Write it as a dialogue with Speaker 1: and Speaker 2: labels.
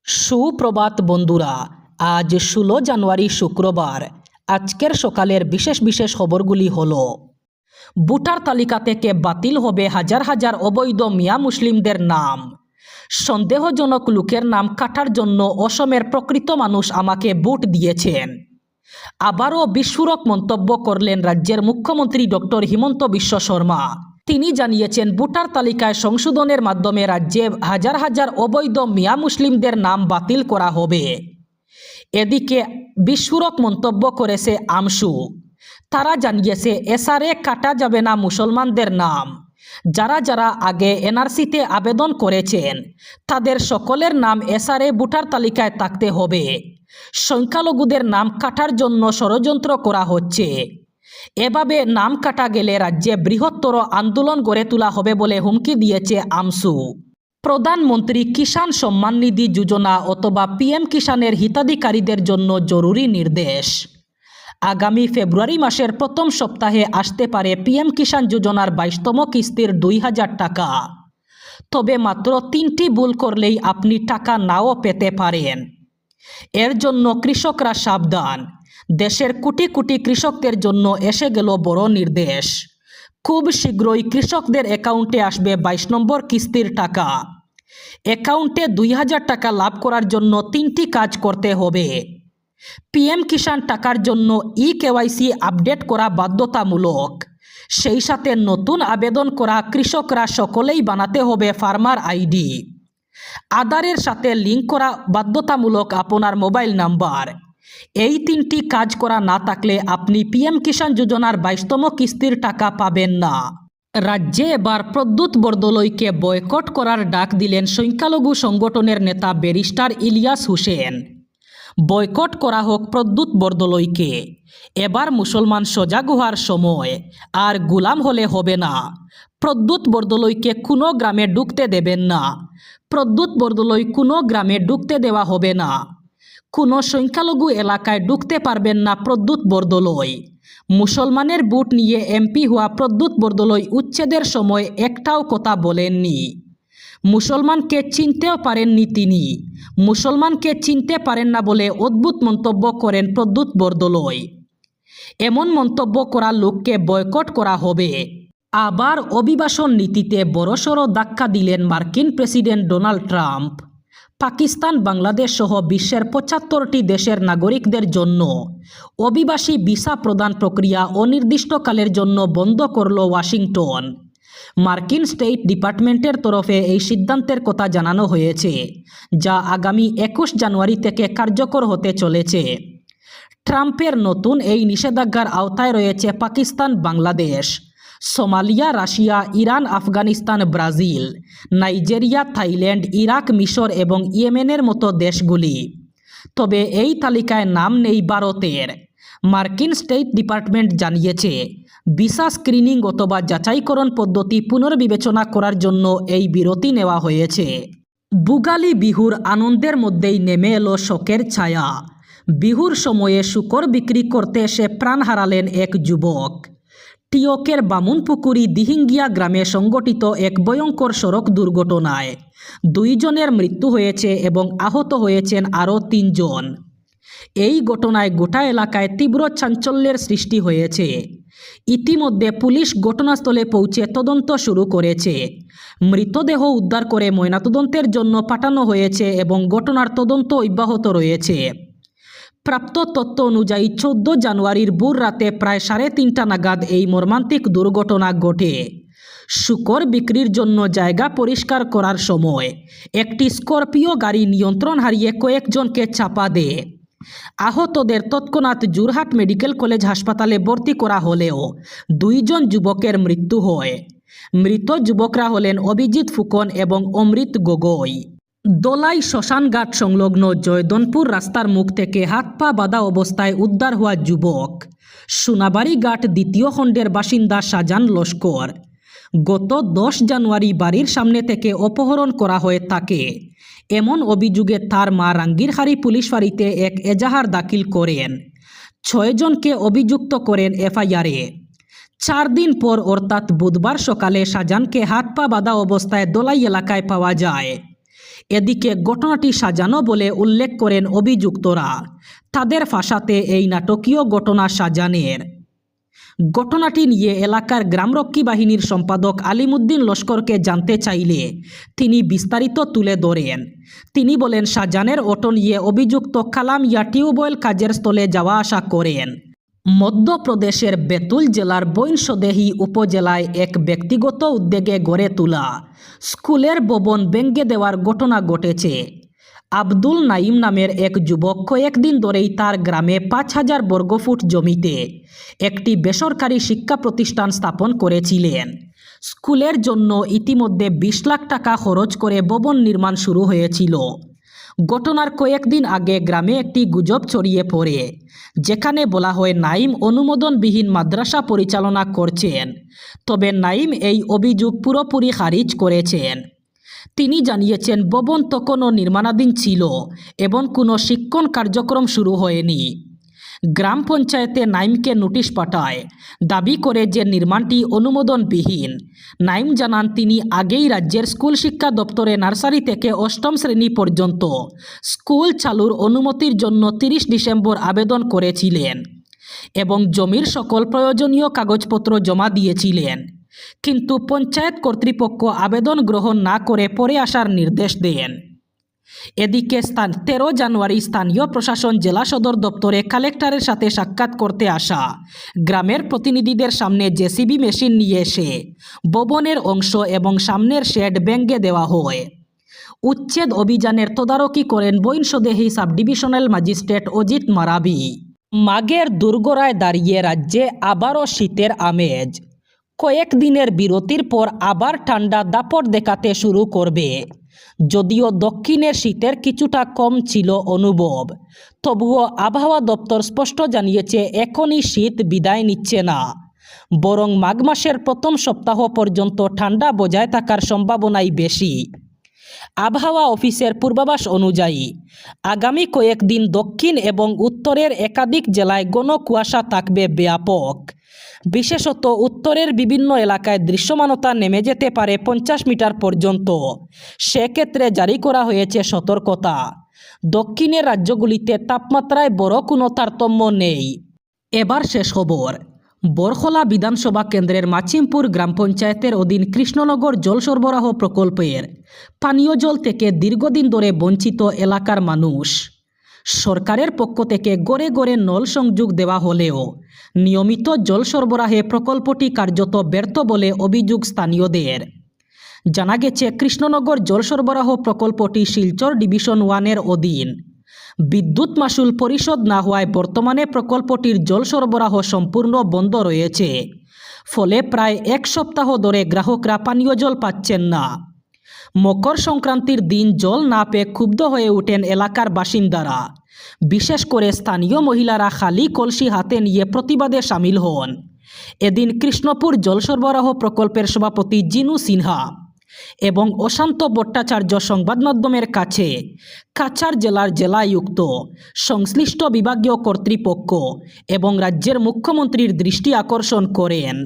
Speaker 1: সুপ্রভাত বন্ধুরা, আজ 16 জানুয়ারি শুক্রবার। আজকের সকালের বিশেষ বিশেষ খবরগুলি হলো: ভোটার তালিকা থেকে বাতিল হবে হাজার হাজার অবৈধ মিয়া মুসলিমদের নাম। সন্দেহজনক লোকের নাম কাটার জন্য অসমের প্রকৃত মানুষ আমাকে ভোট দিয়েছেন। আবারও বিস্ফোরক মন্তব্য করলেন রাজ্যের মুখ্যমন্ত্রী ডক্টর হিমন্ত বিশ্ব শর্মা। তিনি জানিয়েছেন, ভোটার তালিকায় সংশোধনের মাধ্যমে রাজ্যে হাজার হাজার অবৈধ মিয়া মুসলিমদের নাম বাতিল করা হবে। এদিকে বিস্ফোরক মন্তব্য করেছে আমসু। তারা জানিয়েছে, এসআরএ কাটা যাবে না মুসলমানদের নাম। যারা যারা আগে এনআরসিতে আবেদন করেছেন তাদের সকলের নাম এসআরএ ভোটার তালিকায় থাকতে হবে। সংখ্যালঘুদের নাম কাটার জন্য ষড়যন্ত্র করা হচ্ছে। এভাবে নাম কাটা গেলে রাজ্যে বৃহত্তর আন্দোলন গড়ে তোলা হবে বলে হুমকি দিয়েছে আমসু। প্রধানমন্ত্রী কিষাণ সম্মান নিধি যোজনা অথবা পিএম কিষাণের হিতাধিকারীদের জন্য জরুরি নির্দেশ। আগামী ফেব্রুয়ারি মাসের প্রথম সপ্তাহে আসতে পারে পিএম কিষাণ যোজনার 22তম কিস্তির 2000 টাকা। তবে মাত্র 3টি ভুল করলেই আপনি টাকা নাও পেতে পারেন। এর জন্য কৃষকরা সাবধান। দেশের কোটি কোটি কৃষকদের জন্য এসে গেল বড় নির্দেশ। খুব শীঘ্রই কৃষকদের অ্যাকাউন্টে আসবে 22 নম্বর কিস্তির টাকা। অ্যাকাউন্টে 2000 টাকা লাভ করার জন্য 3টি কাজ করতে হবে। পিএম কিষাণ টাকার জন্য কেওয়াইসি আপডেট করা বাধ্যতামূলক। সেই সাথে নতুন আবেদন করা কৃষকরা সকলেই বানাতে হবে ফার্মার আইডি। আধারের সাথে লিঙ্ক করা বাধ্যতামূলক আপনার মোবাইল নাম্বার। এই 3টি কাজ করা না থাকলে আপনি পিএম কিষাণ যোজনার 22তম কিস্তির টাকা পাবেন না। রাজ্যে এবার প্রদ্যুৎ বরদলৈকে বয়কট করার ডাক দিলেন সংখ্যালঘু সংগঠনের নেতা ব্যারিস্টার ইলিয়াস হোসেন। বয়কট করা হোক প্রদ্যুৎ বরদলৈকে। এবার মুসলমান সজাগ হওয়ার সময়, আর গোলাম হলে হবে না। প্রদ্যুৎ বরদলৈকে কোনো গ্রামে ঢুকতে দেবেন না। প্রদ্যুৎ বরদলৈ কোনো গ্রামে ঢুকতে দেওয়া হবে না। কোনো সংখ্যালঘু এলাকায় ঢুকতে পারবেন না প্রদ্যুৎ বরদলৈ। মুসলমানের ভোট নিয়ে এমপি হওয়া প্রদ্যুৎ বরদলৈ উচ্ছেদের সময় একটাও কথা বলেননি। মুসলমানকে চিনতেও পারেননি তিনি। মুসলমানকে চিনতে পারেন না বলে অদ্ভুত মন্তব্য করেন প্রদ্যুৎ বরদলৈ। এমন মন্তব্য করা লোককে বয়কট করা হবে। আবার অভিবাসন নীতিতে বড়সড় ধাক্কা দিলেন মার্কিন president Donald Trump. Pakistan, Bangladesh সহ বিশ্বের 75টি দেশের নাগরিকদের জন্য অভিবাসী ভিসা প্রদান প্রক্রিয়া অনির্দিষ্টকালের জন্য বন্ধ করল ওয়াশিংটন। মার্কিন স্টেট ডিপার্টমেন্টের তরফে এই সিদ্ধান্তের কথা জানানো হয়েছে, যা আগামী 21 জানুয়ারি থেকে কার্যকর হতে চলেছে। ট্রাম্পের নতুন এই নিষেধাজ্ঞার আওতায় রয়েছে Pakistan, Bangladesh, Somalia, Russia, Iran, Afghanistan, Brazil, Nigeria, Thailand, Iraq, মিশর এবং ইয়েমেনের মতো দেশগুলি। তবে এই তালিকায় নাম নেই ভারতের। মার্কিন স্টেট ডিপার্টমেন্ট জানিয়েছে, ভিসা স্ক্রিনিং অথবা যাচাইকরণ পদ্ধতি পুনর্বিবেচনা করার জন্য এই বিরতি নেওয়া হয়েছে। ভোগালী বিহুর আনন্দের মধ্যেই নেমে এলো শোকের ছায়া। বিহুর সময়ে শূকর বিক্রি করতে এসে প্রাণ হারালেন এক যুবক। টিওকের বামুনপুকুরি দিহিঙ্গিয়া গ্রামে সংঘটিত এক ভয়ঙ্কর সড়ক দুর্ঘটনায় 2 জনের মৃত্যু হয়েছে এবং আহত হয়েছেন আরও 3 জন। এই ঘটনায় গোটা এলাকায় তীব্র চাঞ্চল্যের সৃষ্টি হয়েছে। ইতিমধ্যে পুলিশ ঘটনাস্থলে পৌঁছে তদন্ত শুরু করেছে। মৃতদেহ উদ্ধার করে ময়নাতদন্তের জন্য পাঠানো হয়েছে এবং ঘটনার তদন্ত অব্যাহত রয়েছে। প্রাপ্ত তথ্য অনুযায়ী 14 জানুয়ারির ভোর রাতে প্রায় 3:30 নাগাদ এই মর্মান্তিক দুর্ঘটনা ঘটে। শূকর বিক্রির জন্য জায়গা পরিষ্কার করার সময় একটি স্করপিও গাড়ি নিয়ন্ত্রণ হারিয়ে কয়েকজনকে চাপা দেয়। আহতদের তৎক্ষণাৎ যোরহাট মেডিকেল কলেজ হাসপাতালে ভর্তি করা হলেও 2 জন যুবকের মৃত্যু হয়। মৃত যুবকরা হলেন অভিজিৎ ফুকন এবং অমৃত গগৈ। দোলাই শ্মশানঘাট সংলগ্ন জয়দনপুর রাস্তার মুখ থেকে হাত পা বাঁধা অবস্থায় উদ্ধার হওয়া যুবক সোনাবাড়ি ঘাট 2য় খণ্ডের বাসিন্দা শাহজান লস্কর। গত 10 জানুয়ারি বাড়ির সামনে থেকে অপহরণ করা হয় তাকে। এমন অভিযোগে তার মা রাঙ্গিরহারি পুলিশ ফাঁড়িতে এক এজাহার দাখিল করেন। 6 জনকে অভিযুক্ত করেন এফআইআরে। 4 দিন পর অর্থাৎ বুধবার সকালে শাহজানকে হাত পা বাঁধা অবস্থায় দোলাই এলাকায় পাওয়া যায়। এদিকে ঘটনাটি সাজানো বলে উল্লেখ করেন অভিযুক্তরা। তাদের ফাঁসাতে এই নাটকীয় ঘটনা সাজানের। ঘটনাটি নিয়ে এলাকার গ্রামরক্ষী বাহিনীর সম্পাদক আলিমুদ্দিন লস্করকে জানতে চাইলে তিনি বিস্তারিত তুলে ধরেন। তিনি বলেন, শাহজাহানের অটো নিয়ে অভিযুক্ত কালাম টিউবওয়েল কাজের স্থলে যাওয়া আসা করেন। মধ্যপ্রদেশের বেতুল জেলার বৈনসদেহী উপজেলায় এক ব্যক্তিগত উদ্যোগে গড়ে তোলা স্কুলের ভবন ভেঙে দেওয়ার ঘটনা ঘটেছে। আব্দুল নাইম নামের এক যুবক কয়েকদিন ধরেই তার গ্রামে ৫,০০০ বর্গফুট জমিতে একটি বেসরকারি শিক্ষা প্রতিষ্ঠান স্থাপন করেছিলেন। স্কুলের জন্য ইতিমধ্যে ২০ লাখ টাকা খরচ করে ভবন নির্মাণ শুরু হয়েছিল। ঘটনার কয়েকদিন আগে গ্রামে একটি গুজব ছড়িয়ে পড়ে, যেখানে বলা হয় নাইম অনুমোদনবিহীন মাদ্রাসা পরিচালনা করছেন। তবে নাইম এই অভিযোগ পুরোপুরি খারিজ করেছেন। তিনি জানিয়েছেন, ভবন তখনও নির্মাণাধীন ছিল এবং কোনো শিক্ষণ কার্যক্রম শুরু হয়নি। গ্রাম পঞ্চায়েতে নাইমকে নোটিশ পাঠায়, দাবি করে যে নির্মাণটি অনুমোদনবিহীন। নাইম জানান, তিনি আগেই রাজ্যের স্কুল শিক্ষা দপ্তরে নার্সারি থেকে ৮ম শ্রেণী পর্যন্ত স্কুল চালুর অনুমতির জন্য ৩০ ডিসেম্বর আবেদন করেছিলেন এবং জমির সকল প্রয়োজনীয় কাগজপত্র জমা দিয়েছিলেন। কিন্তু পঞ্চায়েত কর্তৃপক্ষ আবেদন গ্রহণ না করে পরে আসার নির্দেশ দেন। এদিকে ১৩ জানুয়ারি স্থানীয় প্রশাসন জেলা সদর দপ্তরে কালেক্টরের সাথে সাক্ষাৎ করতে আসা গ্রামের প্রতিনিধিদের সামনে জেসিবি মেশিন নিয়ে এসে ভবনের অংশ এবং সামনের শেড ভেঙে দেওয়া হয়। উচ্ছেদ অভিযানের তদারকি করেন বৈনসদেহী সাব ডিভিশনাল ম্যাজিস্ট্রেট অজিত মারাবি। মাঘের দুর্গরায় দাঁড়িয়ে রাজ্যে আবারও শীতের আমেজ। কয়েকদিনের বিরতির পর আবার ঠান্ডা দাপট দেখাতে শুরু করবে। যদিও দক্ষিণের শীতের কিছুটা কম ছিল অনুভব, তবুও আবহাওয়া দপ্তর স্পষ্ট জানিয়েছে এখনই শীত বিদায় নিচ্ছে না, বরং মাঘ মাসের প্রথম সপ্তাহ পর্যন্ত ঠান্ডা বজায় থাকার সম্ভাবনাই বেশি। আবহাওয়া অফিসের পূর্বাভাস অনুযায়ী আগামী কয়েকদিন দক্ষিণ এবং উত্তরের একাধিক জেলায় ঘন কুয়াশা থাকবে ব্যাপক। বিশেষত উত্তরের বিভিন্ন এলাকায় দৃশ্যমানতা নেমে যেতে পারে ৫০ মিটার পর্যন্ত। সেক্ষেত্রে জারি করা হয়েছে সতর্কতা। দক্ষিণের রাজ্যগুলিতে তাপমাত্রায় বড় কোনো তারতম্য নেই। এবার শেষ খবর। বরখলা বিধানসভা কেন্দ্রের মাছিমপুর গ্রাম পঞ্চায়েতের অধীন কৃষ্ণনগর জল সরবরাহ প্রকল্পের পানীয় জল থেকে দীর্ঘদিন ধরে বঞ্চিত এলাকার মানুষ। সরকারের পক্ষ থেকে গড়ে গড়ে নল সংযোগ দেওয়া হলেও নিয়মিত জল সরবরাহে প্রকল্পটি কার্যত ব্যর্থ বলে অভিযোগ স্থানীয়দের। জানা গেছে, কৃষ্ণনগর জল সরবরাহ প্রকল্পটি শিলচর ডিভিশন 1-এর অধীন। বিদ্যুৎ মাশুল পরিশোধ না হওয়ায় বর্তমানে প্রকল্পটির জল সরবরাহ সম্পূর্ণ বন্ধ রয়েছে। ফলে প্রায় ১ সপ্তাহ ধরে গ্রাহকরা পানীয় জল পাচ্ছেন না। মকর সংক্রান্তির দিন জল না পেয়ে ক্ষুব্ধ হয়ে ওঠেন এলাকার বাসিন্দারা। বিশেষ করে স্থানীয় মহিলারা খালি কলসি হাতে নিয়ে প্রতিবাদে সামিল হন। এদিন কৃষ্ণপুর জল সরবরাহ প্রকল্পের সভাপতি জিনু সিনহা এবং অশান্ত ভট্টাচার্য সংবাদ মাধ্যমের কাছে কাছাড় জেলার জেলায়ুক্ত, সংশ্লিষ্ট বিভাগীয় কর্তৃপক্ষ এবং রাজ্যের মুখ্যমন্ত্রীর দৃষ্টি আকর্ষণ করেন।